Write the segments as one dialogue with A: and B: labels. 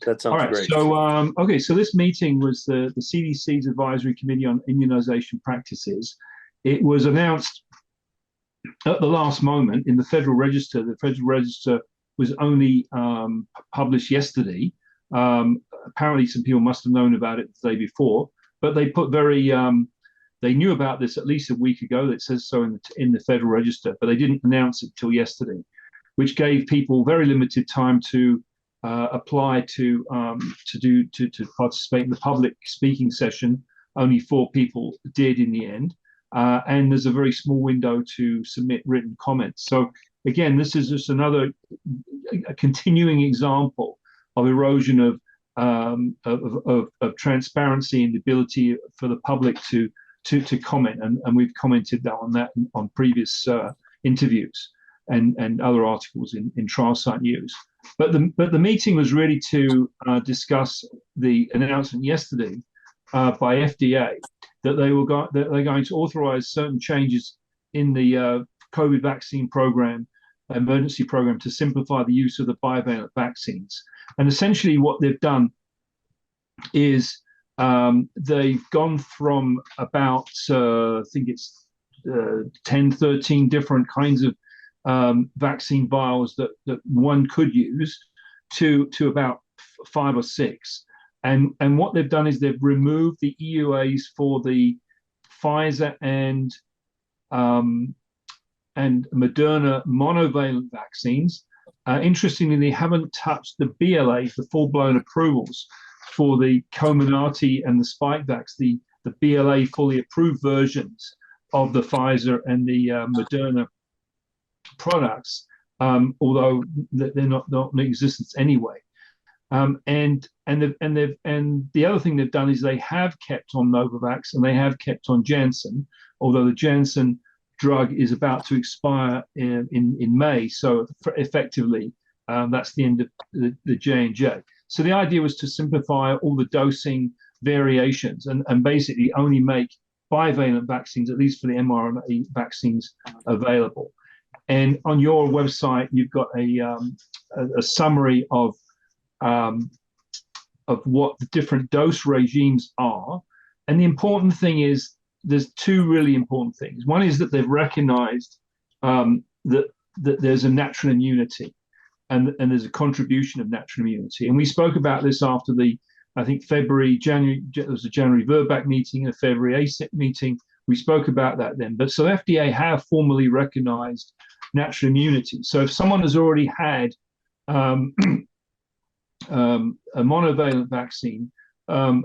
A: That sounds
B: All right.
A: great.
B: So, okay. So this meeting was the CDC's Advisory Committee on Immunization Practices. It was announced at the last moment in the Federal Register. The Federal Register was only published yesterday. Apparently, some people must have known about it the day before, but they put they knew about this at least a week ago. It says so in the Federal Register, but they didn't announce it till yesterday, which gave people very limited time to apply to participate in the public speaking session. Only 4 people did in the end, and there's a very small window to submit written comments. So again, this is just another continuing example of erosion of transparency and the ability for the public to comment, and we've commented on that on previous interviews and other articles in Trial Site News. But the meeting was really to discuss the announcement yesterday by FDA that they're going to authorize certain changes in the COVID vaccine program, emergency program, to simplify the use of the bivalent vaccines. And essentially, what they've done is they've gone from about I think it's 10, 13 different kinds of vaccine vials that one could use to about 5 or 6, and what they've done is they've removed the EUAs for the Pfizer and Moderna monovalent vaccines. Interestingly, they haven't touched the BLAs, the full-blown approvals for the Comirnaty and the Spikevax, the BLA fully approved versions of the Pfizer and the Moderna products, although they're not in existence anyway. And the other thing they've done is they have kept on Novavax and they have kept on Janssen, although the Janssen drug is about to expire in May. So effectively, that's the end of the J&J. So the idea was to simplify all the dosing variations and basically only make bivalent vaccines, at least for the mRNA vaccines, available. And on your website, you've got a summary of what the different dose regimes are. And the important thing is there's 2 really important things. One is that they've recognized that there's a natural immunity and there's a contribution of natural immunity. And we spoke about this after I think January, there was a January VRBPAC meeting and a February ACIP meeting. We spoke about that then. But so FDA have formally recognized natural immunity. So if someone has already had a monovalent vaccine,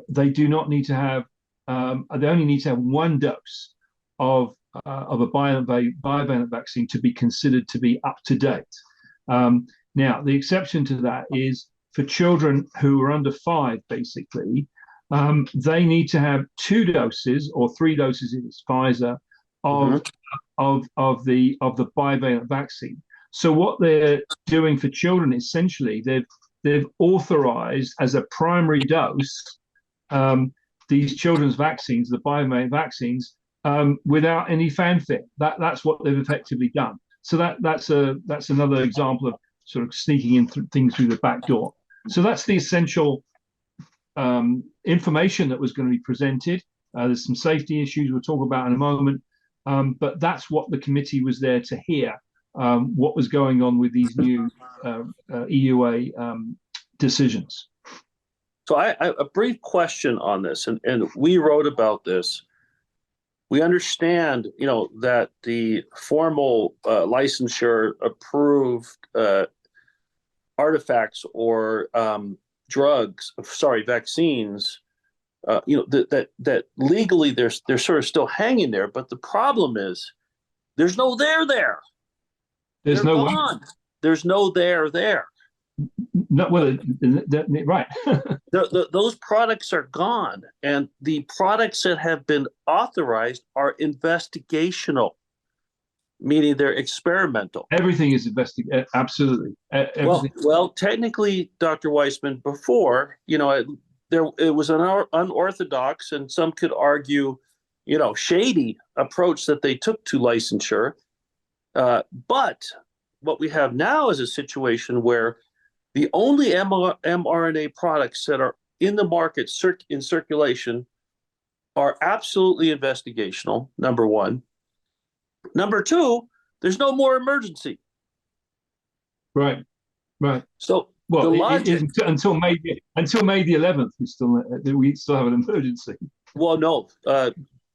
B: they do not need to have, they only need to have 1 dose of a bivalent vaccine to be considered to be up to date. Now, the exception to that is for children who are under 5, basically, they need to have 2 doses or 3 doses in Pfizer of the bivalent vaccine. So what they're doing for children, essentially, they've authorized as a primary dose these children's vaccines, the bivalent vaccines, without any fanfare. That's what they've effectively done. So that's another example of sort of sneaking in things through the back door. So that's the essential information that was going to be presented. There's some safety issues we'll talk about in a moment, but that's what the committee was there to hear, what was going on with these new EUA decisions.
A: So a brief question on this, and we wrote about this. We understand, that the formal licensure approved artifacts or vaccines, that legally they're sort of still hanging there. But the problem is there's no there there.
B: There's
A: they're
B: no
A: gone. There's no there there.
B: No, well, right.
A: Those products are gone, and the products that have been authorized are investigational, meaning they're experimental.
B: Everything is investigational, absolutely.
A: Well, technically, Dr. Wiseman, before, it was unorthodox, and some could argue, shady approach that they took to licensure. But what we have now is a situation where the only mRNA products that are in the market in circulation are absolutely investigational, number one. Number two, there's no more emergency.
B: Right.
A: So
B: well,
A: the logic
B: until May the 11th, we still have an emergency.
A: Well, no,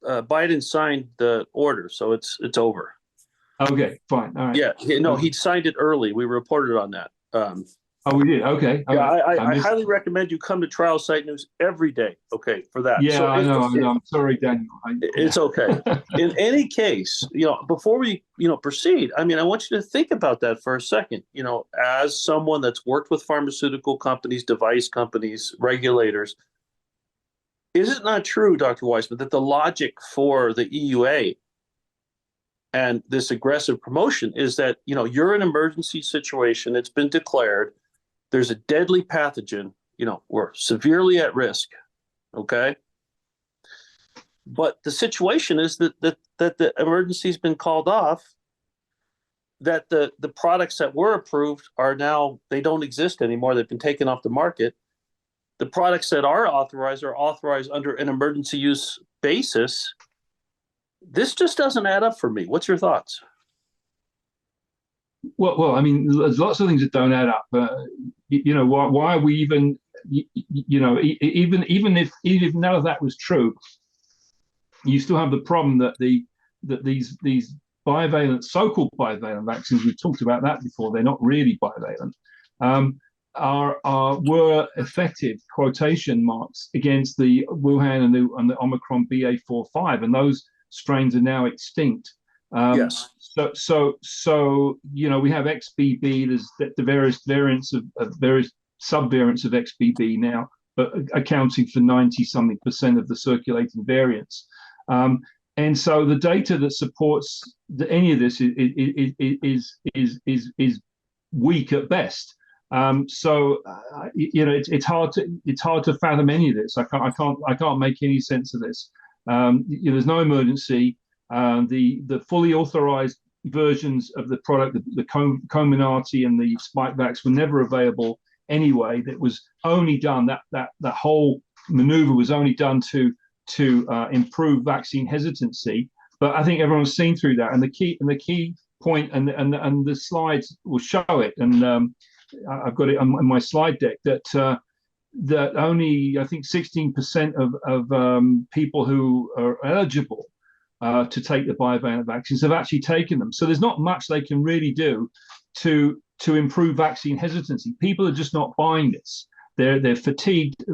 A: Biden signed the order, so it's over.
B: Okay, fine. All right.
A: Yeah, he signed it early. We reported on that.
B: Oh, we did. Okay.
A: Yeah, I highly recommend you come to Trial Site News every day. Okay, for that.
B: Yeah, so I know. I'm sorry, Daniel.
A: It's okay. In any case, before we proceed, I want you to think about that for a second. As someone that's worked with pharmaceutical companies, device companies, regulators, is it not true, Dr. Wiseman, that the logic for the EUA and this aggressive promotion is that you're in an emergency situation, it's been declared, there's a deadly pathogen, we're severely at risk, okay? But the situation is that the emergency's been called off, that the products that were approved are now, they don't exist anymore, they've been taken off the market. The products that are authorized under an emergency use basis. This just doesn't add up for me. What's your thoughts?
B: Well, there's lots of things that don't add up. Why are we even, even if none of that was true, you still have the problem that these bivalent, so-called bivalent vaccines, we've talked about that before, they're not really bivalent, were effective, quotation marks, against the Wuhan and the Omicron BA.4/5, and those strains are now extinct.
A: Yes.
B: So we have XBB. There's the various variants of various subvariants of XBB now, but accounting for 90-something% of the circulating variants. And so the data that supports any of this is weak at best. It's hard to fathom any of this. I can't make any sense of this. There's no emergency. The fully authorized versions of the product, the Comirnaty and the Spikevax, were never available anyway. That was only done, that whole maneuver was only done to improve vaccine hesitancy. But I think everyone's seen through that. And the key point, and the slides will show it. And I've got it on my slide deck that only, I think, 16% of people who are eligible to take the bivalent vaccines have actually taken them. So there's not much they can really do to improve vaccine hesitancy. People are just not buying this. They're fatigued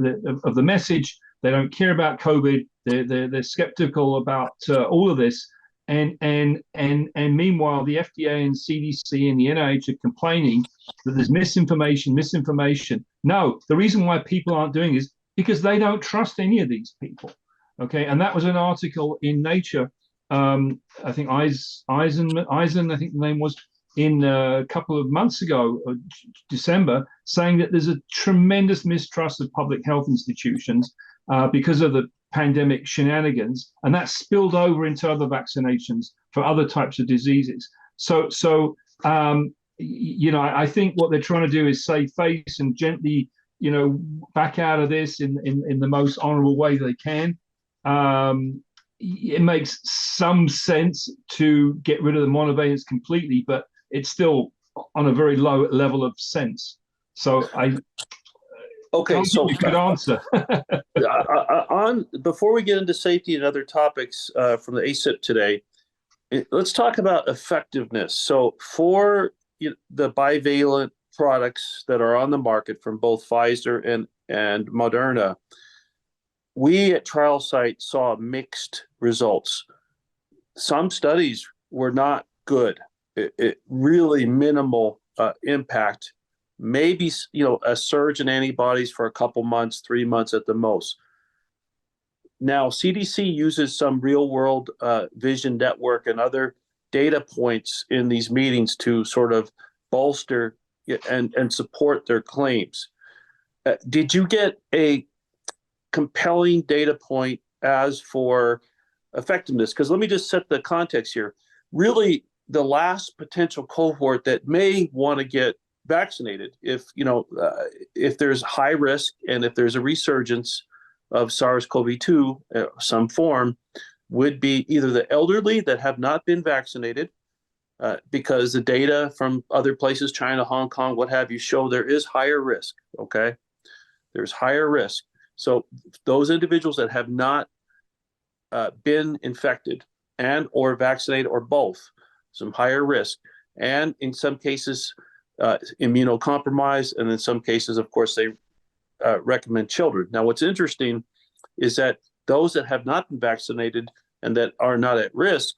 B: of the message. They don't care about COVID. They're skeptical about all of this. And meanwhile, the FDA and CDC and the NIH are complaining that there's misinformation. No, the reason why people aren't doing it is because they don't trust any of these people. Okay, and that was an article in Nature. I think Eisen, I think the name was, in a couple of months ago, December, saying that there's a tremendous mistrust of public health institutions because of the pandemic shenanigans, and that spilled over into other vaccinations for other types of diseases. So I think what they're trying to do is save face and gently, back out of this in the most honorable way they can. It makes some sense to get rid of the monovalents completely, but it's still on a very low level of sense. So
A: okay, so
B: you could answer.
A: Before we get into safety and other topics from the ACIP today, let's talk about effectiveness. So for the bivalent products that are on the market from both Pfizer and Moderna, we at Trial Site saw mixed results. Some studies were not good. It really minimal impact. Maybe a surge in antibodies for a couple months, 3 months at the most. Now, CDC uses some real-world vision network and other data points in these meetings to sort of bolster and support their claims. Did you get a compelling data point as for effectiveness, because let me just set the context here. Really, the last potential cohort that may want to get vaccinated, if there's high risk and if there's a resurgence of SARS-CoV-2, some form, would be either the elderly that have not been vaccinated, because the data from other places, China, Hong Kong, what have you, show there is higher risk. Okay, there's higher risk. So those individuals that have not been infected and or vaccinated or both, some higher risk, and in some cases immunocompromised, and in some cases, of course, they recommend children. Now, what's interesting is that those that have not been vaccinated and that are not at risk,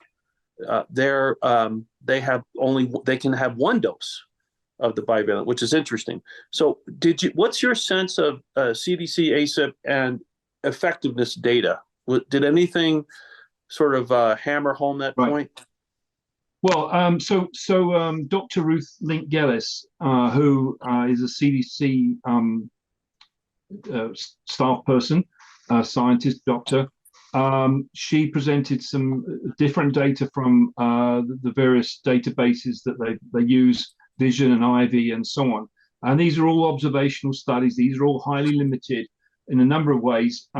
A: they can have one dose of the bivalent, which is interesting. So, what's your sense of CDC, ACIP, and effectiveness data? Did anything sort of hammer home that point?
B: Well, Dr. Ruth Link-Gellis, who is a CDC staff person, scientist, doctor, she presented some different data from the various databases that they use, Vision and Ivy and so on. And these are all observational studies. These are all highly limited in a number of ways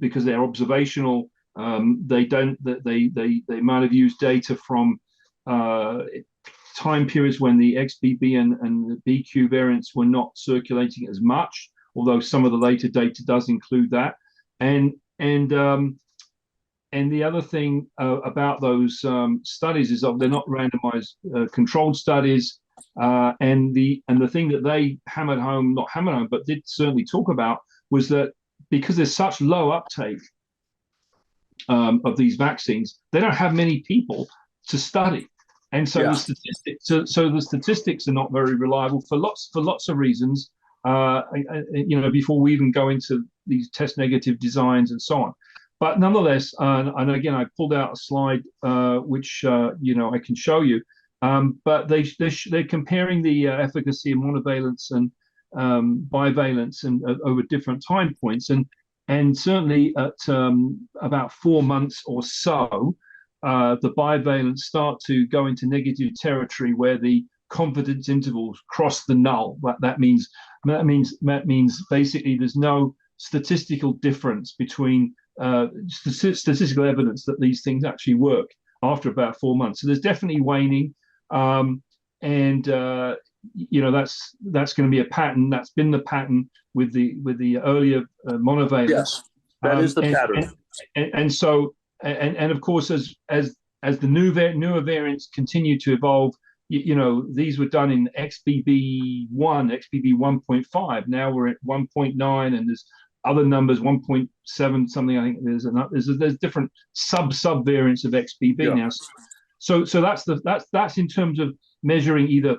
B: because they're observational. They might have used data from time periods when the XBB and the BQ variants were not circulating as much, although some of the later data does include that. And the other thing about those studies is that they're not randomized controlled studies. And the thing that they not hammered home, but did certainly talk about, was that because there's such low uptake of these vaccines, they don't have many people to study. And so the statistics are not very reliable for lots of reasons. Before we even go into these test negative designs and so on. But nonetheless, and again, I pulled out a slide which I can show you. But they're comparing the efficacy of monovalents and bivalents and over different time points, and certainly at about 4 months or so, the bivalents start to go into negative territory where the confidence intervals cross the null. That means basically there's no statistical difference between statistical evidence that these things actually work after about 4 months. So there's definitely waning, and that's going to be a pattern. That's been the pattern with the earlier monovalents.
A: Yes, that is the pattern.
B: And so of course, as the newer variants continue to evolve, these were done in XBB 1.5. Now we're at 1.9, and there's other numbers, 1.7 something. I think there's different sub variants of XBB now. So that's in terms of measuring either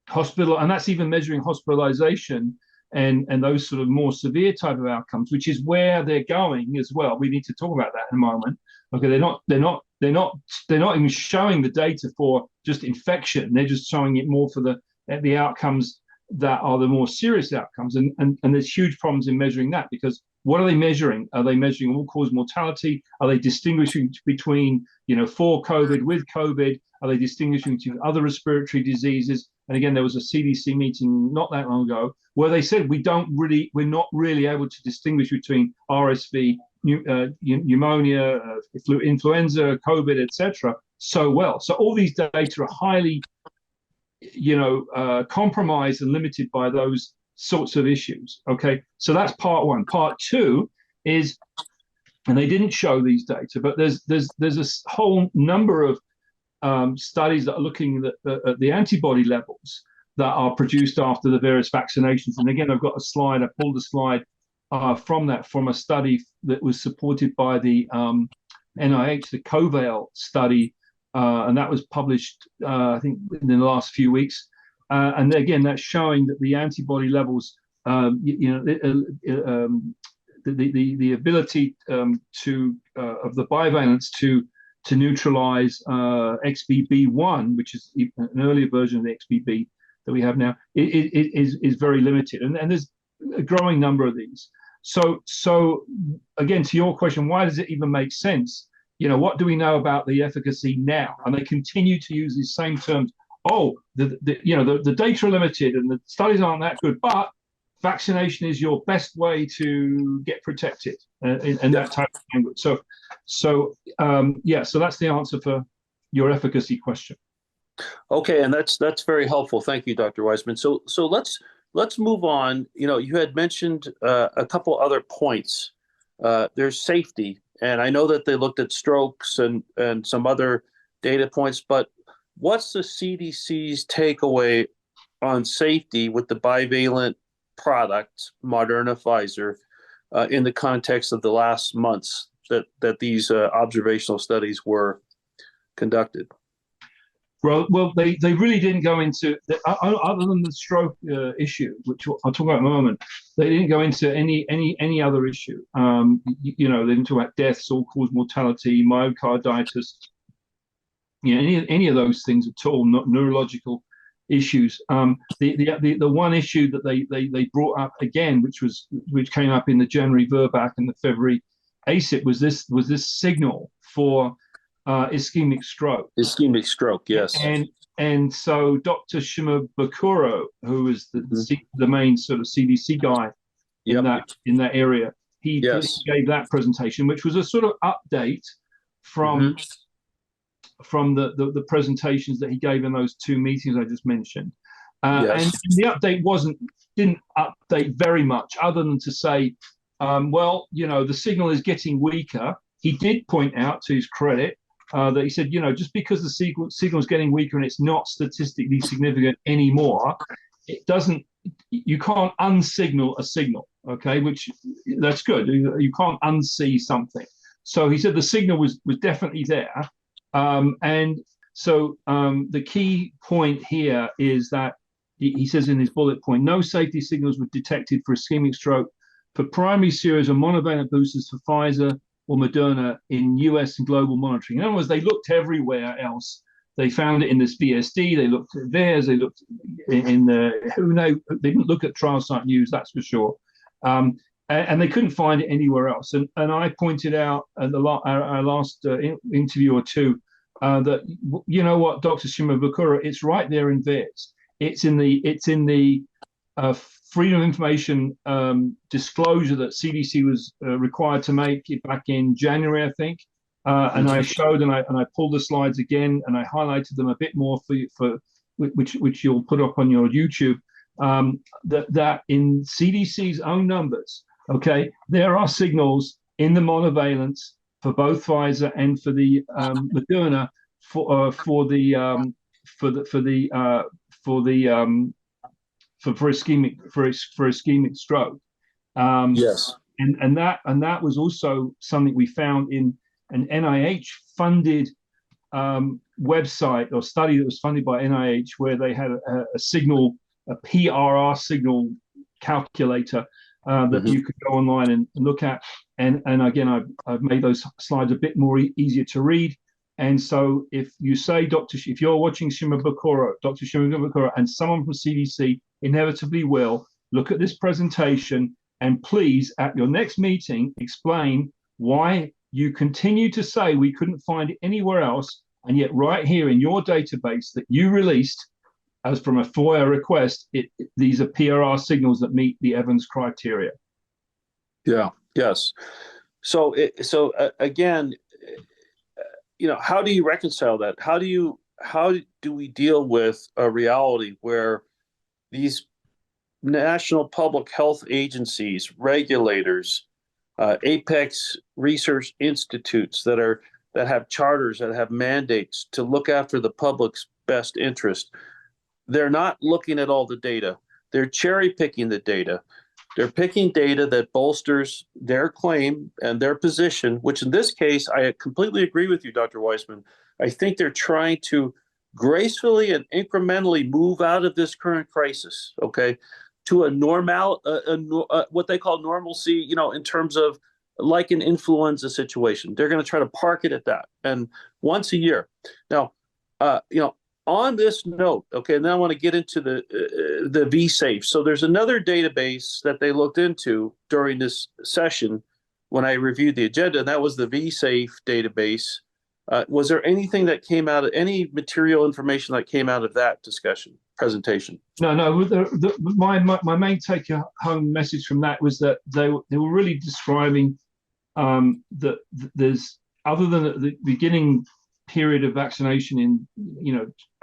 B: hospital, and that's even measuring hospitalization and those sort of more severe type of outcomes, which is where they're going as well. We need to talk about that in a moment. Okay, they're not even showing the data for just infection. They're just showing it more for the outcomes that are the more serious outcomes. And there's huge problems in measuring that, because what are they measuring? Are they measuring all-cause mortality? Are they distinguishing between, for COVID, with COVID? Are they distinguishing between other respiratory diseases? And again, there was a CDC meeting not that long ago where they said we're not really able to distinguish between RSV, pneumonia, influenza, COVID, etc. so well. So all these data are highly, compromised and limited by those sorts of issues. Okay, so that's part one. Part two is, and they didn't show these data, but there's a whole number of studies that are looking at the antibody levels that are produced after the various vaccinations. And again, I've got a slide. I pulled a slide from a study that was supported by the NIH, the COVAL study, and that was published, I think, in the last few weeks. And again, that's showing that the antibody levels, the ability of the bivalents to neutralize XBB1, which is an earlier version of the XBB that we have now, is very limited. And there's a growing number of these. So again, to your question, why does it even make sense? What do we know about the efficacy now? And they continue to use these same terms. Oh, the data are limited and the studies aren't that good, but vaccination is your best way to get protected, and that type of language. So that's the answer for your efficacy question.
A: Okay, and that's very helpful. Thank you, Dr. Wiseman. So let's move on. You had mentioned a couple other points. There's safety, and I know that they looked at strokes and some other data points, but what's the CDC's takeaway on safety with the bivalent products, Moderna, Pfizer, in the context of the last months that these observational studies were conducted?
B: Well, they really didn't go into other than the stroke issue, which I'll talk about in a moment. They didn't go into any other issue. They didn't talk about deaths, all-cause mortality, myocarditis, any of those things at all. Not neurological issues. The one issue that they brought up again, which came up in the January VRBAC and the February ACIP, was this signal for ischemic stroke.
A: Ischemic stroke, yes.
B: And so Dr. Shimabukuro, who is the main sort of CDC guy in that area, he gave that presentation, which was a sort of update from the presentations that he gave in those two meetings I just mentioned. And the update didn't update very much, other than to say, the signal is getting weaker. He did point out, to his credit, that he said, just because the signal is getting weaker and it's not statistically significant anymore, you can't unsignal a signal, okay? Which, that's good. You can't unsee something. So he said the signal was definitely there. And so the key point here is that he says in his bullet point, no safety signals were detected for ischemic stroke for primary series or monovalent boosters for Pfizer or Moderna in US and global monitoring. In other words, they looked everywhere else. They found it in this VSD, they looked at VAERS, they looked in they didn't look at trial site news, that's for sure. And they couldn't find it anywhere else. And I pointed out at our last interview or two that, what, Dr. Shimabukuro, it's right there in VAERS. It's in the Freedom of Information disclosure that CDC was required to make back in January, I think. And I showed and I pulled the slides again and I highlighted them a bit more for which you'll put up on your YouTube. That in CDC's own numbers, okay, there are signals in the monovalents for both Pfizer and for the Moderna for ischemic stroke.
A: Yes.
B: And that was also something we found in an NIH-funded website or study that was funded by NIH, where they had a signal, a PRR signal calculator that you could go online and look at. And again, I've made those slides a bit more easier to read. And so if you say, if you're watching Dr. Shimabukuro, and someone from CDC inevitably will, look at this presentation and please, at your next meeting, explain why you continue to say we couldn't find it anywhere else, and yet right here in your database that you released as from a FOIA request, these are PRR signals that meet the Evans criteria.
A: Yeah. Yes. So again, how do you reconcile that? How do we deal with a reality where these national public health agencies, regulators, apex research institutes that have charters, that have mandates to look after the public's best interest, they're not looking at all the data. They're cherry picking the data. They're picking data that bolsters their claim and their position, which in this case, I completely agree with you, Dr. Wiseman. I think they're trying to gracefully and incrementally move out of this current crisis, okay, to a what they call normalcy, in terms of like an influenza situation. They're going to try to park it at that. And once a year. Now, on this note, okay, now I want to get into the VSafe. So there's another database that they looked into during this session when I reviewed the agenda, and that was the VSafe database. Was there anything that came out of any material information that came out of that presentation?
B: No. My main take home message from that was that they were really describing that there's, other than the beginning period of vaccination in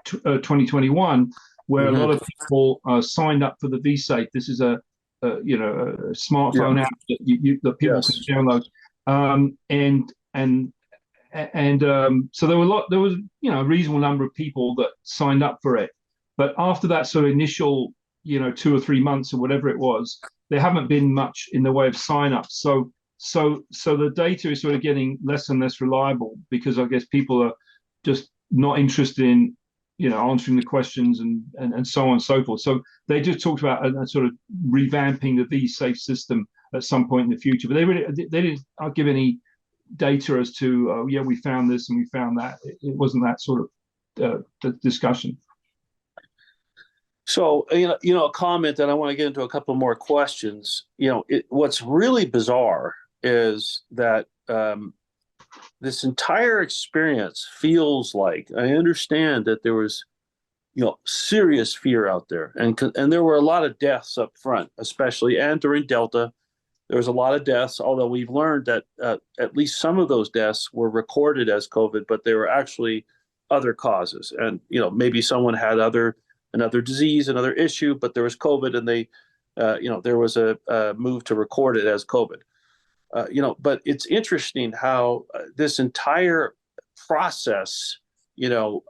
B: 2021, where a lot of people signed up for the VSafe. This is a smartphone app that people can download, so there was a reasonable number of people that signed up for it. But after that sort of initial 2 or 3 months or whatever it was, there haven't been much in the way of sign-ups. So the data is sort of getting less and less reliable, because I guess people are just not interested in answering the questions and so on and so forth. So they just talked about a sort of revamping the VSafe system at some point in the future, but they didn't give any data as to we found this and we found that. It wasn't that sort of discussion.
A: So a comment that I want to get into a couple more questions. What's really bizarre is that this entire experience feels like, I understand that there was serious fear out there, and there were a lot of deaths up front, especially, and during Delta there was a lot of deaths, although we've learned that at least some of those deaths were recorded as COVID, but they were actually other causes, and maybe someone had another disease, another issue, but there was COVID, and they there was a move to record it as COVID. But it's interesting how this entire process, the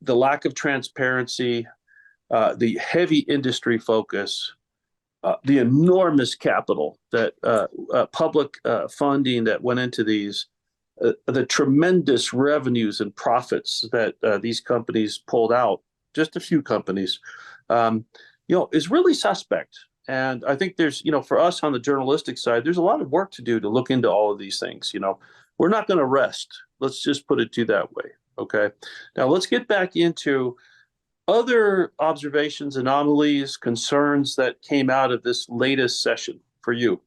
A: lack of transparency, the heavy industry focus, the enormous capital that public funding that went into these, the tremendous revenues and profits that these companies pulled out, just a few companies, is really suspect. And I think there's, for us on the journalistic side, there's a lot of work to do to look into all of these things. We're not going to rest. Let's just put it that way. Okay. Now let's get back into other observations, anomalies, concerns that came out of this latest session for you.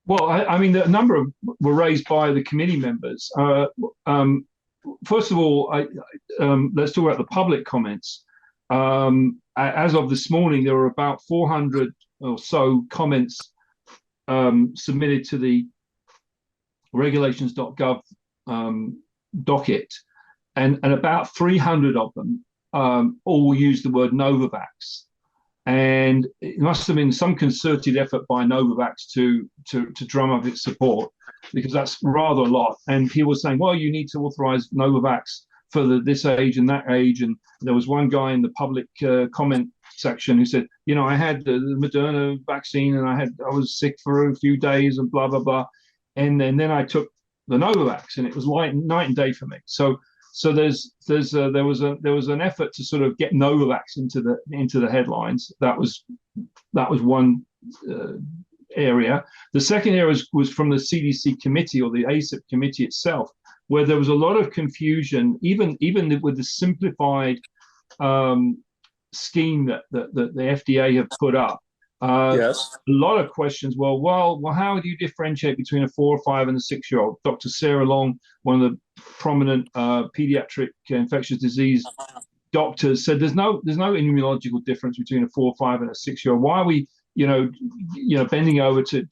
B: Well, I mean, a number of were raised by the committee members. First of all, let's talk about the public comments. As of this morning, there were about 400 or so comments submitted to the regulations.gov docket, and about 300 of them all used the word Novavax. And it must have been some concerted effort by Novavax to drum up its support, because that's rather a lot. And people were saying, well, you need to authorize Novavax for this age and that age. And there was one guy in the public comment section who said, I had the Moderna vaccine and I was sick for a few days and blah, blah, blah. And then I took the Novavax and it was night and day for me. So there was an effort to sort of get Novavax into the headlines. That was one area. The second area was from the CDC committee, or the ACIP committee itself, where there was a lot of confusion, even with the simplified scheme that the FDA have put up. Yes. A lot of questions. Well, how do you differentiate between a 4 or 5 and a 6-year-old? Dr. Sarah Long, one of the prominent pediatric infectious disease doctors, said there's no immunological difference between a 4 or 5 and a 6-year-old. Why are we bending over to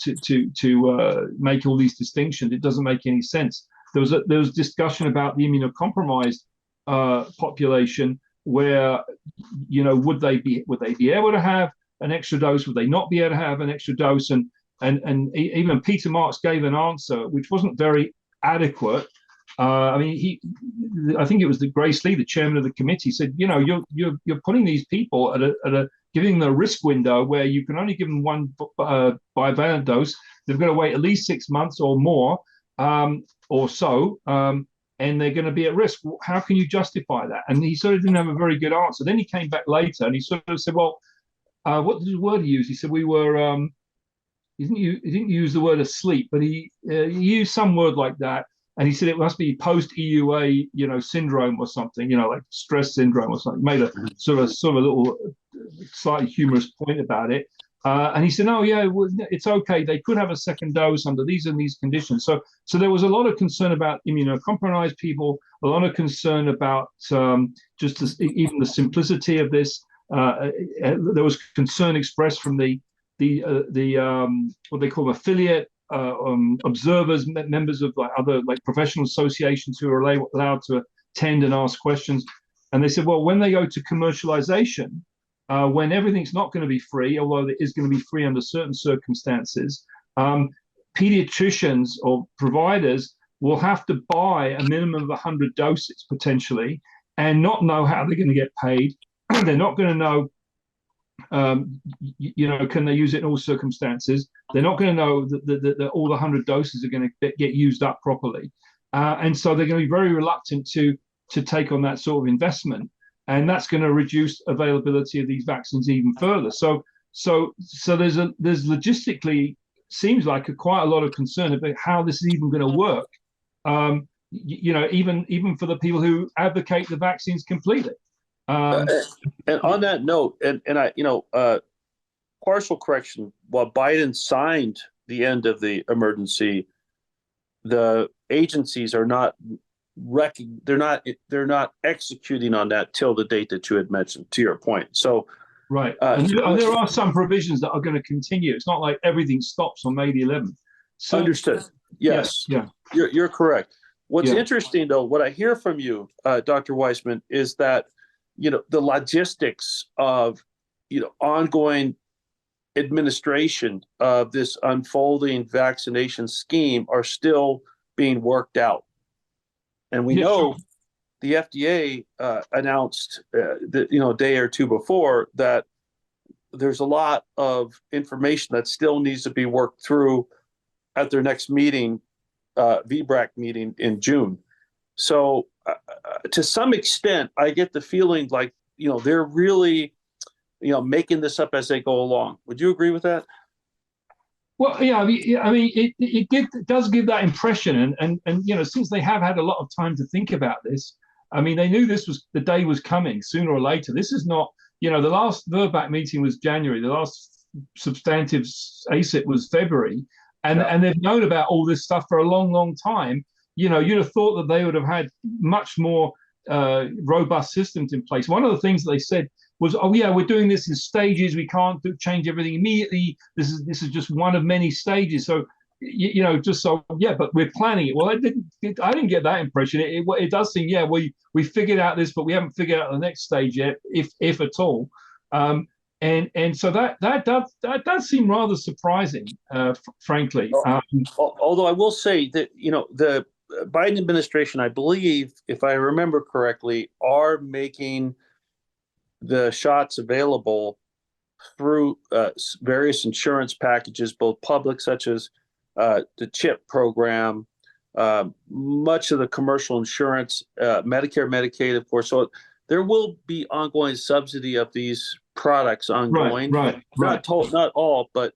B: make all these distinctions? It doesn't make any sense. There was discussion about the immunocompromised population, where would they be able to have an extra dose? Would they not be able to have an extra dose? And even Peter Marks gave an answer which wasn't very adequate. I think it was the Grace Lee, the chairman of the committee, said, you're putting these people at a giving them a risk window where you can only give them one bivalent dose. They've got to wait at least 6 months or more, or so, and they're going to be at risk. How can you justify that? And he sort of didn't have a very good answer. Then he came back later and he sort of said, well, what did the word he use? He said we were. He didn't use the word asleep, but he used some word like that. and he said it must be post EUA, syndrome or something, like stress syndrome or something. Made a sort of little slightly humorous point about it. And he said, "Oh yeah, well, it's okay. They could have a second dose under these and these conditions." So there was a lot of concern about immunocompromised people, a lot of concern about even the simplicity of this. There was concern expressed from the what they call affiliate observers, members of other professional associations who are allowed to attend and ask questions. And they said, well, when they go to commercialization, when everything's not going to be free, although it is going to be free under certain circumstances, pediatricians or providers will have to buy a minimum of 100 doses potentially and not know how they're going to get paid. They're not going to know, can they use it in all circumstances? They're not going to know that all the 100 doses are going to get used up properly. And so they're going to be very reluctant to take on that sort of investment. And that's going to reduce availability of these vaccines even further. So there's logistically seems like quite a lot of concern about how this is even going to work. Even for the people who advocate the vaccines completely.
A: And on that note, partial correction: while Biden signed the end of the emergency, the agencies are not they're not executing on that till the date that you had mentioned. To your point, so
B: right, and there are some provisions that are going to continue. It's not like everything stops on May the 11th. So,
A: understood. Yes,
B: yeah.
A: You're correct. What's interesting, though, what I hear from you, Dr. Wiseman, is that the logistics of ongoing administration of this unfolding vaccination scheme are still being worked out. And we know the FDA announced that a day or two before that there's a lot of information that still needs to be worked through at their next meeting, VBRAC meeting in June. So to some extent, I get the feeling like they're really making this up as they go along. Would you agree with that?
B: Well, yeah, it does give that impression, and since they have had a lot of time to think about this, they knew the day was coming sooner or later. This is not, the last VRBPAC meeting was January, the last substantive ACIP was February, and they've known about all this stuff for a long, long time. You'd have thought that they would have had much more robust systems in place. One of the things that they said was, "Oh yeah, we're doing this in stages. We can't change everything immediately. This is just one of many stages." So, but we're planning it. Well, I didn't get that impression. It does seem, we figured out this, but we haven't figured out the next stage yet, if at all. And so that does seem rather surprising, frankly.
A: Although I will say that the Biden administration, I believe, if I remember correctly, are making the shots available through various insurance packages, both public, such as the CHIP program, much of the commercial insurance, Medicare, Medicaid, of course. So there will be ongoing subsidy of these products ongoing.
B: Right.
A: Not all, but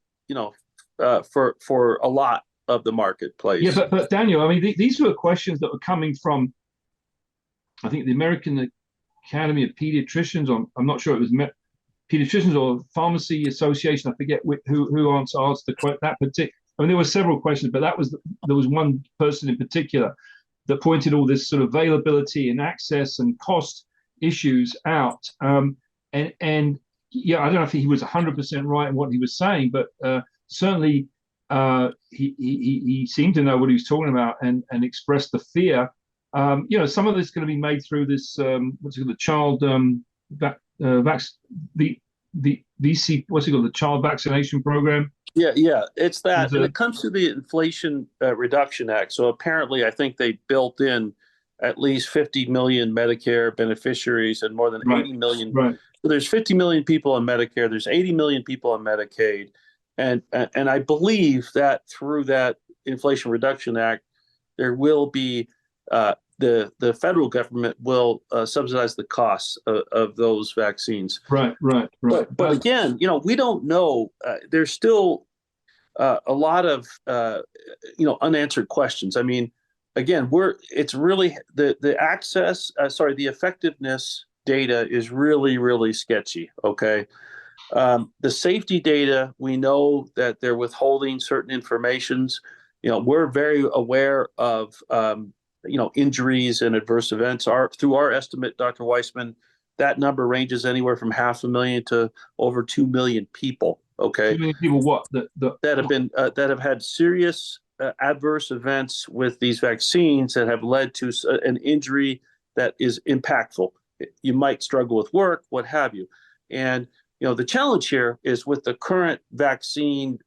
A: for a lot of the marketplace.
B: Yeah, but Daniel, these were questions that were coming from, I think, the American Academy of Pediatricians, or I'm not sure it was pediatricians or Pharmacy Association. I forget who asked that particular. There were several questions, but there was one person in particular that pointed all this sort of availability and access and cost issues out. And I don't know if he was 100% right in what he was saying, but certainly he seemed to know what he was talking about and expressed the fear. Some of this is going to be made through this the child the child vaccination program.
A: Yeah, it's that. And it comes to the Inflation Reduction Act. So apparently, I think they built in at least 50 million Medicare beneficiaries and more than 80 million.
B: Right.
A: So there's 50 million people on Medicare. There's 80 million people on Medicaid. And I believe that through that Inflation Reduction Act, there will be the federal government will subsidize the costs of those vaccines.
B: Right.
A: But again, we don't know. There's still a lot of unanswered questions. again, it's really the access, the effectiveness data is really, really sketchy. Okay. The safety data, we know that they're withholding certain informations. We're very aware of, injuries and adverse events. Through our estimate, Dr. Wiseman, that number ranges anywhere from 500,000 to over 2 million people. Okay.
B: 2 million people, what?
A: That have had serious adverse events with these vaccines that have led to an injury that is impactful. You might struggle with work, what have you. And the challenge here is with the current vaccine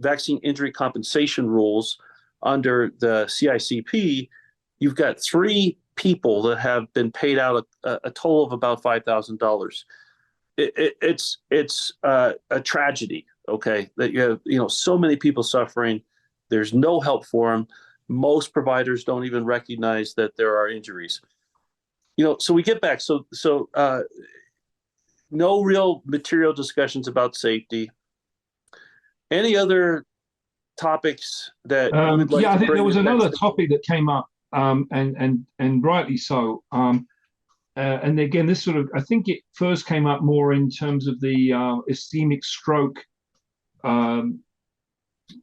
A: vaccine injury compensation rules under the CICP, you've got 3 people that have been paid out a total of about $5,000. It's a tragedy. Okay, that you have so many people suffering. There's no help for them. Most providers don't even recognize that there are injuries. So we get back. So no real material discussions about safety. Any other topics that you would like to
B: I think
A: bring
B: there was another
A: next?
B: topic that came up, and rightly so. And again, this sort of, I think it first came up more in terms of the ischemic stroke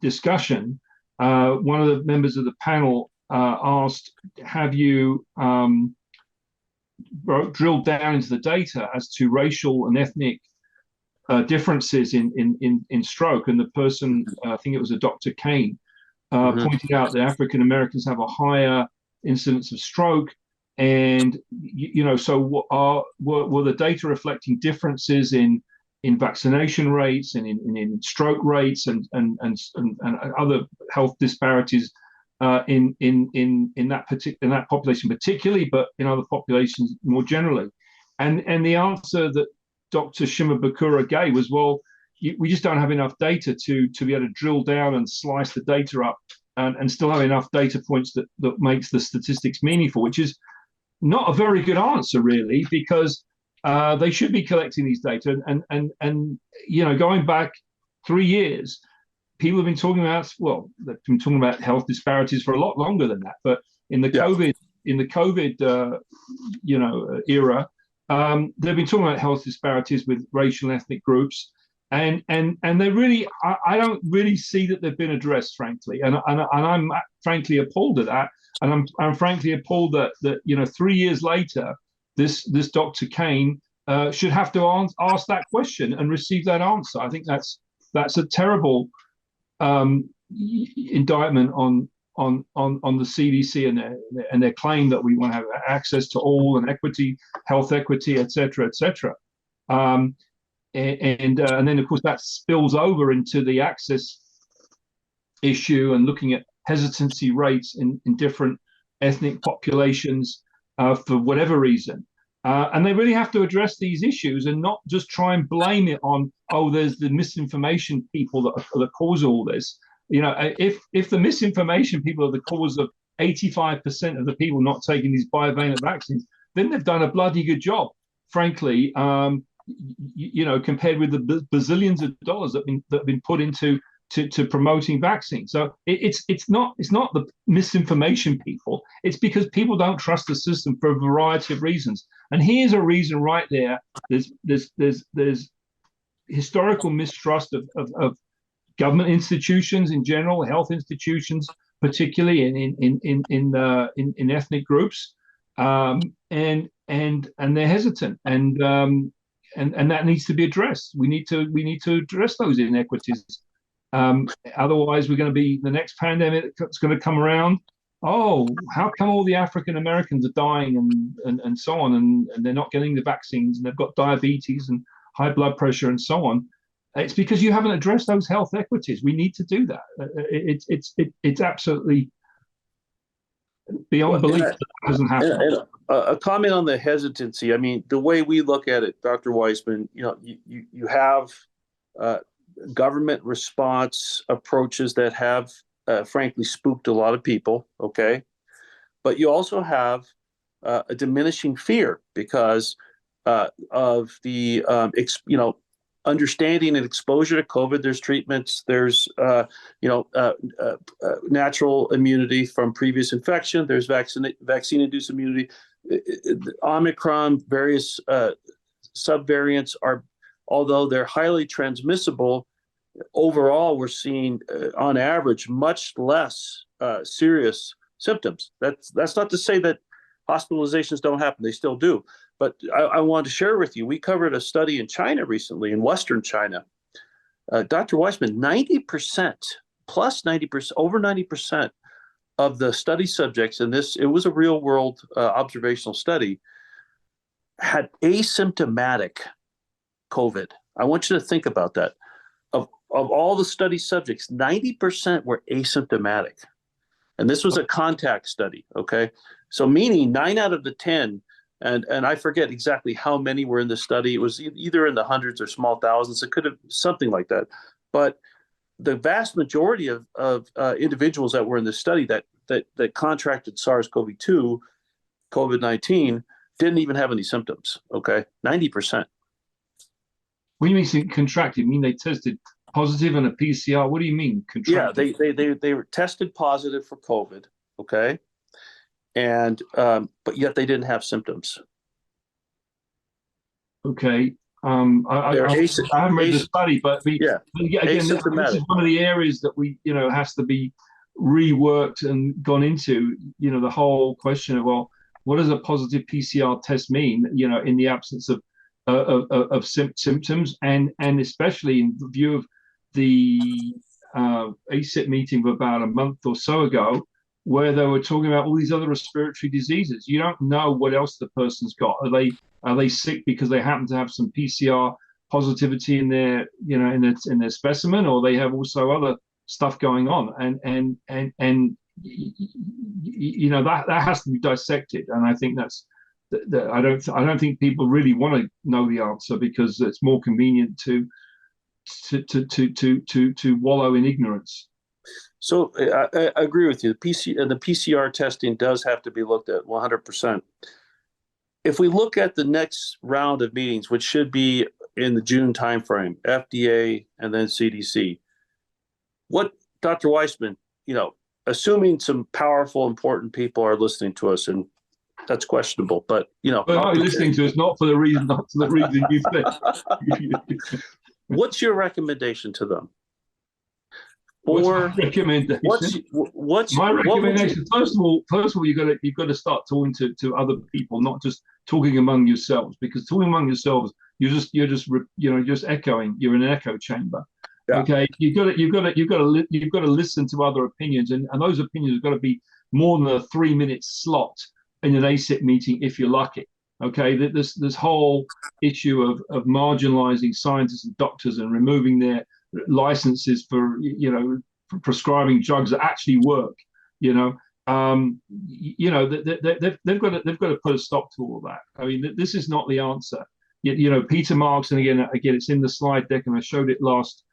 B: discussion. One of the members of the panel asked, have you drilled down into the data as to racial and ethnic differences in stroke? And the person, I think it was a Dr. Kane, pointed out that African Americans have a higher incidence of stroke. And so were the data reflecting differences in vaccination rates and in stroke rates and other health disparities in that population particularly, but in other populations more generally? And the answer that Dr. Shimabukuro gave was, well, we just don't have enough data to be able to drill down and slice the data up and still have enough data points that makes the statistics meaningful, which is not a very good answer, really, because they should be collecting these data. And going back 3 years, people have been talking about, they've been talking about health disparities for a lot longer than that. But in the COVID era, they've been talking about health disparities with racial and ethnic groups. And they really, I don't really see that they've been addressed, frankly. And I'm frankly appalled at that. And I'm frankly appalled that 3 years later, this Dr. Kane should have to ask that question and receive that answer. I think that's a terrible indictment on the CDC and their claim that we want to have access to all and equity, health equity, et cetera, et cetera. And then, of course, that spills over into the access issue and looking at hesitancy rates in different ethnic populations for whatever reason. And they really have to address these issues and not just try and blame it on, there's the misinformation people that cause all this. If the misinformation people are the cause of 85% of the people not taking these bivalent vaccines, then they've done a bloody good job, frankly, compared with the bazillions of dollars that have been put into promoting vaccines. So it's not the misinformation people. It's because people don't trust the system for a variety of reasons. And here's a reason right there. There's historical mistrust of government institutions in general, health institutions, particularly in ethnic groups, and they're hesitant, and that needs to be addressed. We need to address those inequities. Otherwise, we're going to be the next pandemic that's going to come around. How come all the African Americans are dying and so on, and they're not getting the vaccines, and they've got diabetes and high blood pressure and so on? It's because you haven't addressed those health equities. We need to do that. It's absolutely beyond belief that doesn't happen.
A: A comment on the hesitancy. I mean, the way we look at it, Dr. Wiseman, you have government response approaches that have, frankly, spooked a lot of people. Okay, but you also have a diminishing fear because of the understanding and exposure to COVID. There's treatments. There's natural immunity from previous infection. There's vaccine-induced immunity. Omicron, various subvariants are, although they're highly transmissible, overall we're seeing on average much less serious symptoms. That's not to say that hospitalizations don't happen. They still do. But I wanted to share with you, we covered a study in China recently, in Western China. Dr. Wiseman, 90%, plus 90%, over 90% of the study subjects in this, it was a real world observational study, had asymptomatic COVID. I want you to think about that. Of all the study subjects, 90% were asymptomatic. And this was a contact study, okay? So meaning 9 out of the 10, and I forget exactly how many were in the study. It was either in the hundreds or small thousands. It could have something like that. But the vast majority of individuals that were in this study that contracted SARS-CoV-2, COVID-19, didn't even have any symptoms, okay? 90%.
B: When you mean contracted, you mean they tested positive on a PCR? What do you mean contracted?
A: Yeah, they were tested positive for COVID, okay? And but yet they didn't have symptoms.
B: Okay. I haven't read the study, but again, this is one of the areas that has to be reworked and gone into. The whole question of, well, what does a positive PCR test mean? In the absence of symptoms, and especially in view of the ACIP meeting of about a month or so ago, where they were talking about all these other respiratory diseases. You don't know what else the person's got. Are they sick because they happen to have some PCR positivity in their in their specimen, or they have also other stuff going on? And that has to be dissected. And I think I don't think people really want to know the answer, because it's more convenient to wallow in ignorance.
A: So I agree with you. The PCR testing does have to be looked at 100%. If we look at the next round of meetings, which should be in the June timeframe, FDA and then CDC, what, Dr. Wiseman, assuming some powerful, important people are listening to us, and that's questionable, but
B: well, listening to us not for the reason you said.
A: What's your recommendation to them?
B: What's my recommendation? First of all, you've got to start talking to other people, not just talking among yourselves, because talking among yourselves, you're just echoing. You're in an echo chamber. Yeah. Okay, you've got to listen to other opinions, and those opinions have got to be more than a 3-minute slot in an ACIP meeting if you're lucky. Okay, this whole issue of marginalizing scientists and doctors and removing their licenses for prescribing drugs that actually work. They've got to put a stop to all that. I mean, this is not the answer. Peter Marks, and again, it's in the slide deck, and I showed it last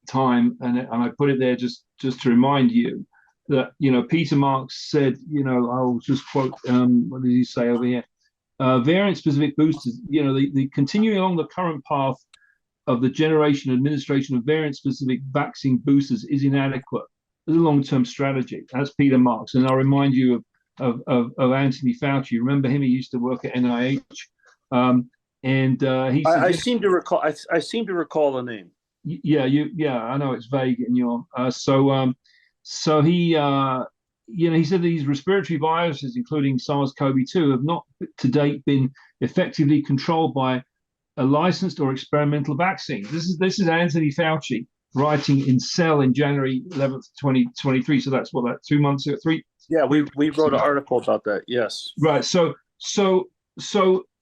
B: time, and I put it there just to remind you that Peter Marks said, I'll just quote, what did he say over here? Variant-specific boosters, the continuing along the current path of the generation administration of variant-specific vaccine boosters is inadequate. There's a long-term strategy. That's Peter Marks, and I'll remind you of Anthony Fauci. Remember him? He used to work at NIH, and he.
A: I seem to recall. I seem to recall the name.
B: Yeah, I know it's vague in your. So he, he said these respiratory viruses, including SARS-CoV-2, have not to date been effectively controlled by a licensed or experimental vaccine. This is Anthony Fauci writing in Cell in January 11th, 2023. So that's 2 months ago, 3.
A: Yeah, we wrote an article about that. Yes.
B: Right. So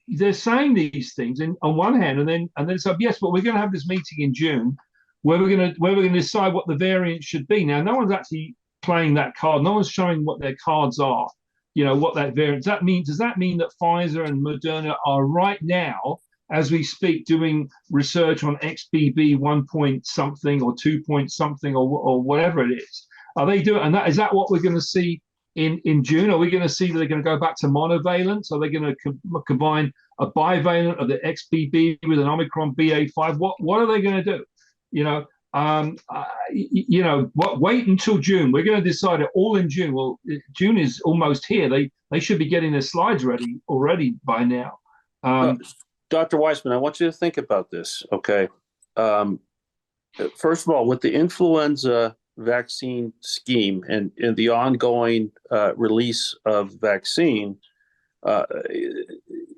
B: they're saying these things on one hand, and then so yes, but we're going to have this meeting in June where we're going to decide what the variant should be. Now, no one's actually playing that card. No one's showing what their cards are. What that variant. Does that mean that Pfizer and Moderna are right now, as we speak, doing research on XBB 1 point something or 2 point something or whatever it is? Are they doing? And is that what we're going to see in June? Are we going to see that they're going to go back to monovalent? Are they going to combine a bivalent of the XBB with an Omicron BA.5? What are they going to do? Wait until June. We're going to decide it all in June. Well, June is almost here. They should be getting their slides ready already by now.
A: Dr. Wiseman, I want you to think about this, okay? First of all, with the influenza vaccine scheme and the ongoing release of vaccine,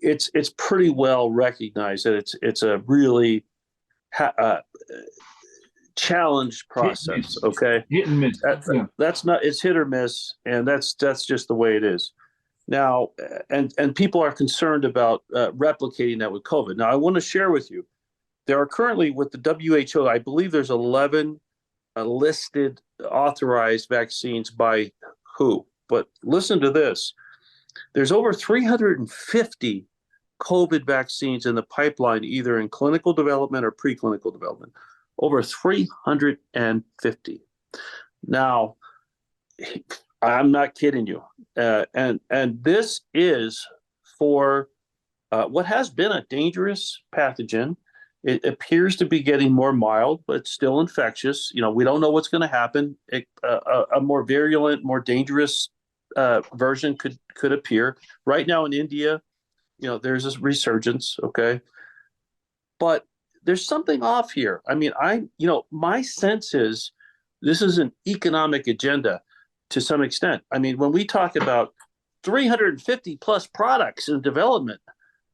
A: it's pretty well recognized that it's a really challenged process. Okay,
B: hit and miss.
A: That's not, it's hit or miss, and that's just the way it is. Now, and people are concerned about replicating that with COVID. Now, I want to share with you, there are currently with the WHO, I believe there's 11 listed authorized vaccines by WHO. But listen to this. There's over 350 COVID vaccines in the pipeline, either in clinical development or preclinical development. Over 350. Now, I'm not kidding you. And this is for what has been a dangerous pathogen. It appears to be getting more mild, but it's still infectious. We don't know what's going to happen. A more virulent, more dangerous version could appear. Right now in India, there's this resurgence, okay? But there's something off here. I mean, my sense is this is an economic agenda to some extent. I mean, when we talk about 350 plus products in development,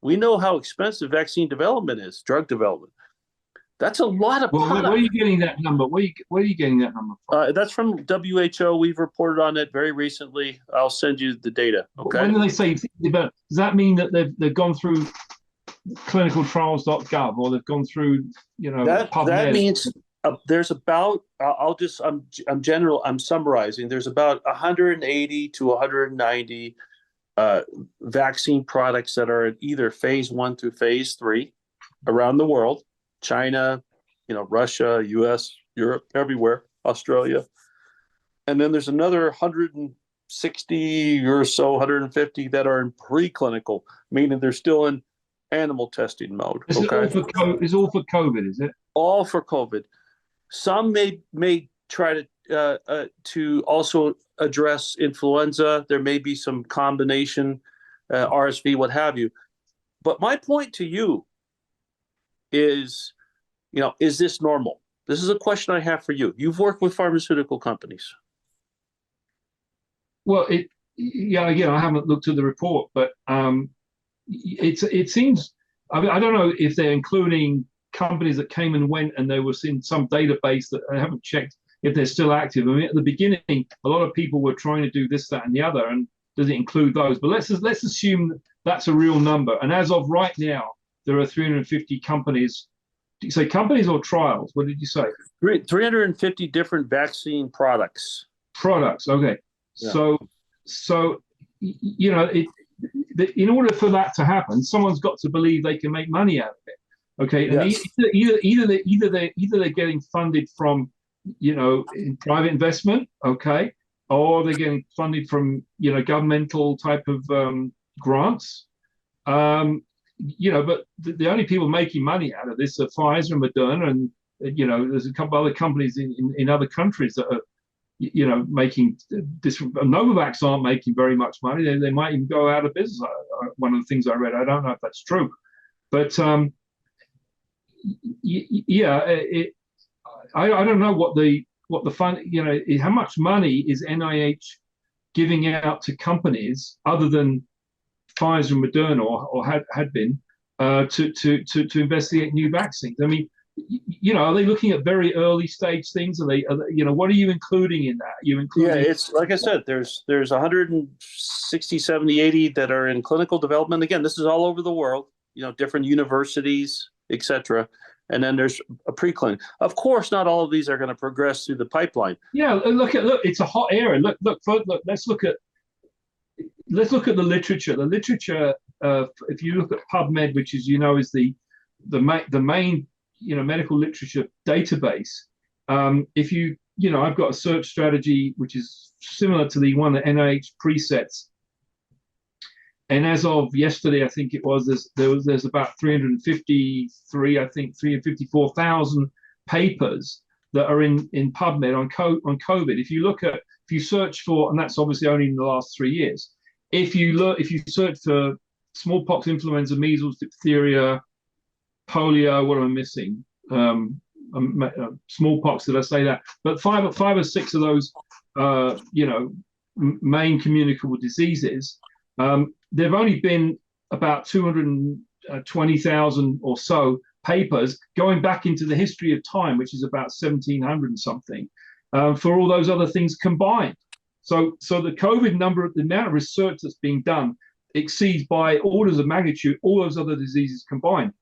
A: we know how expensive vaccine development is, drug development. That's a lot of products.
B: Where are you getting that number? Where are you getting that number from?
A: That's from WHO. We've reported on it very recently. I'll send you the data. Okay.
B: When do they say about? Does that mean that they've gone through clinicaltrials.gov or they've gone through PubMed?
A: That means there's about I'm summarizing. There's about 180 to 190 vaccine products that are in either phase 1 through phase 3 around the world. China, Russia, US, Europe, everywhere, Australia. And then there's another 160 or so, 150 that are in preclinical, meaning they're still in animal testing mode.
B: It's all for COVID, is it?
A: All for COVID. Some may try to also address influenza. There may be some combination, RSV, what have you. But my point to you is, is this normal? This is a question I have for you. You've worked with pharmaceutical companies.
B: Well, again, I haven't looked at the report, but it seems, I don't know if they're including companies that came and went and they were in some database that I haven't checked if they're still active. I mean, at the beginning, a lot of people were trying to do this, that, and the other, and does it include those? But let's assume that's a real number. And as of right now, there are 350 companies. Did you say companies or trials? What did you say?
A: 350 different vaccine products.
B: Products, okay. Yeah. So in order for that to happen, someone's got to believe they can make money out of it. Okay, and yes. either they're getting funded from in private investment, okay, or they're getting funded from governmental type of grants. But the only people making money out of this are Pfizer and Moderna, and there's a couple other companies in other countries that are making this. Novavax aren't making very much money. They might even go out of business. One of the things I read, I don't know if that's true, but I don't know what the fund, how much money is NIH giving out to companies other than Pfizer and Moderna or had been to investigate new vaccines. I mean, are they looking at very early stage things? Are they what are you including in that?
A: It's like I said, there's 160, 70, 80 that are in clinical development. Again, this is all over the world, different universities, etc. And then there's a preclinical. Of course, not all of these are going to progress through the pipeline.
B: Yeah, look, it's a hot area. Look. Let's look at the literature. The literature, if you look at PubMed, which is is the main medical literature database. If you I've got a search strategy which is similar to the one that NIH presets. And as of yesterday, I think it was, there's about 353, I think 354,000 papers that are in PubMed on COVID. If you search for, and that's obviously only in the last 3 years. If you search for smallpox, influenza, measles, diphtheria, polio, what am I missing? Smallpox, did I say that? But five or six of those, main communicable diseases. There've only been about 220,000 or so papers going back into the history of time, which is about 1700 and something, for all those other things combined. So the COVID number, the amount of research that's being done exceeds by orders of magnitude all those other diseases combined.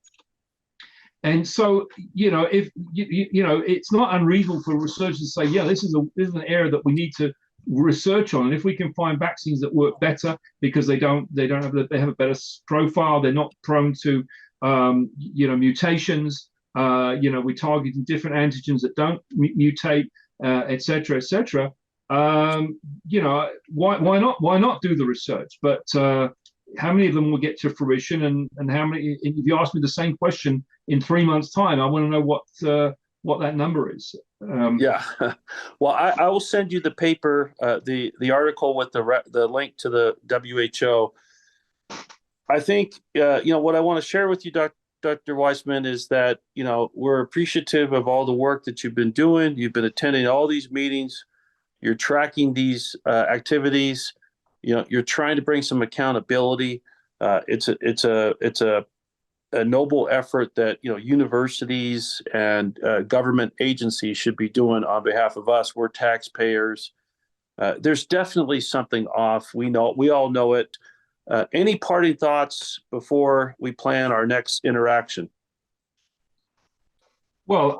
B: And so, if it's not unreasonable for researchers to say, yeah, this is an area that we need to research on, and if we can find vaccines that work better because they have a better profile, they're not prone to mutations, we're targeting different antigens that don't mutate, et cetera, why not do the research? But how many of them will get to fruition, and how many? If you ask me the same question in 3 months' time, I want to know what that number is.
A: Yeah, well, I will send you the paper, the article with the link to the WHO. I think what I want to share with you, Dr. Wiseman, is that we're appreciative of all the work that you've been doing. You've been attending all these meetings. You're tracking these activities. You're trying to bring some accountability. It's a noble effort that universities and government agencies should be doing on behalf of us. We're taxpayers. There's definitely something off. We all know it. Any parting thoughts before we plan our next interaction?
B: Well,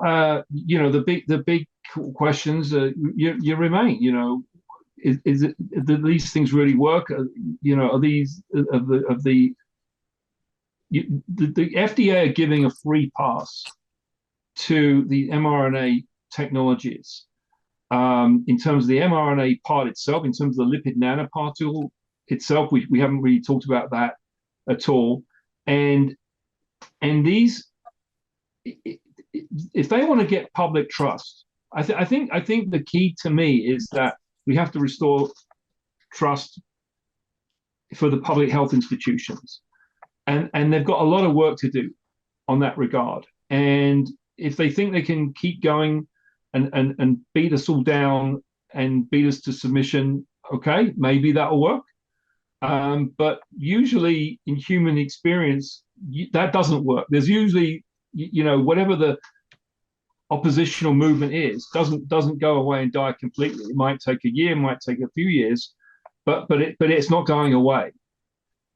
B: the big questions you remain. Is it, do these things really work? Are these the FDA are giving a free pass to the mRNA technologies in terms of the mRNA part itself, in terms of the lipid nanoparticle itself. We haven't really talked about that at all. And these, if they want to get public trust, I think the key to me is that we have to restore trust for the public health institutions. And they've got a lot of work to do on that regard. And if they think they can keep going and beat us all down and beat us to submission, okay, maybe that'll work. But usually in human experience, that doesn't work. There's usually, whatever the oppositional movement is, doesn't go away and die completely. It might take a year, might take a few years, but it's not going away.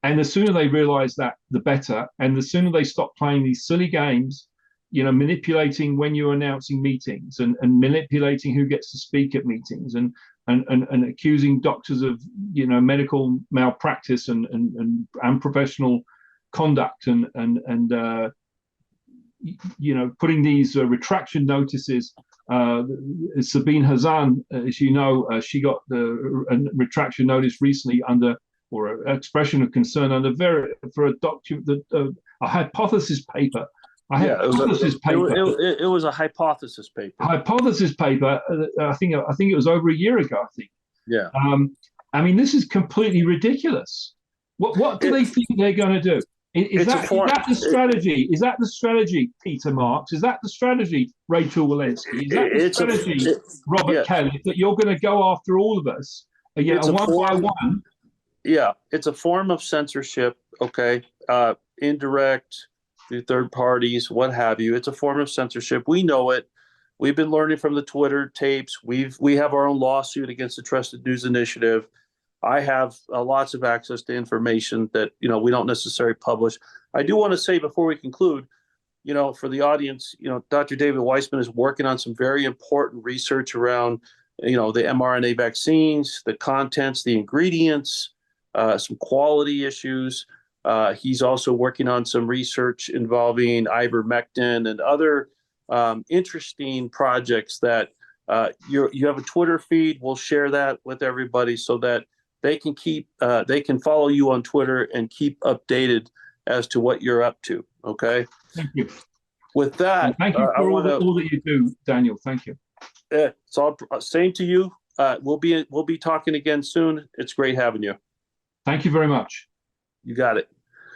B: And the sooner they realize that, the better. And the sooner they stop playing these silly games, manipulating when you're announcing meetings and manipulating who gets to speak at meetings and accusing doctors of, medical malpractice and unprofessional conduct and putting these retraction notices. Sabine Hazan, as you know, she got a retraction notice recently or an expression of concern for a hypothesis paper.
A: It was a hypothesis paper.
B: Hypothesis paper. I think it was over a year ago. I think.
A: Yeah.
B: This is completely ridiculous. What do they think they're going to do? Is that the strategy? Is that the strategy, Peter Marks? Is that the strategy, Rachel Walensky? Is that the strategy, Robert Kelly, that you're going to go after all of us by one?
A: Yeah, it's a form of censorship, okay? Indirect, through third parties, what have you. It's a form of censorship. We know it. We've been learning from the Twitter tapes. We have our own lawsuit against the Trusted News Initiative. I have lots of access to information that, we don't necessarily publish. I do want to say before we conclude, for the audience, Dr. David Wiseman is working on some very important research around, the mRNA vaccines, the contents, the ingredients, some quality issues. He's also working on some research involving ivermectin and other interesting projects that You have a Twitter feed. We'll share that with everybody so that they can follow you on Twitter and keep updated as to what you're up to. Okay.
B: Thank you.
A: With that,
B: and thank you for all that you do, Daniel. Thank you.
A: It's all same to you. We'll be talking again soon. It's great having you.
B: Thank you very much.
A: You got it.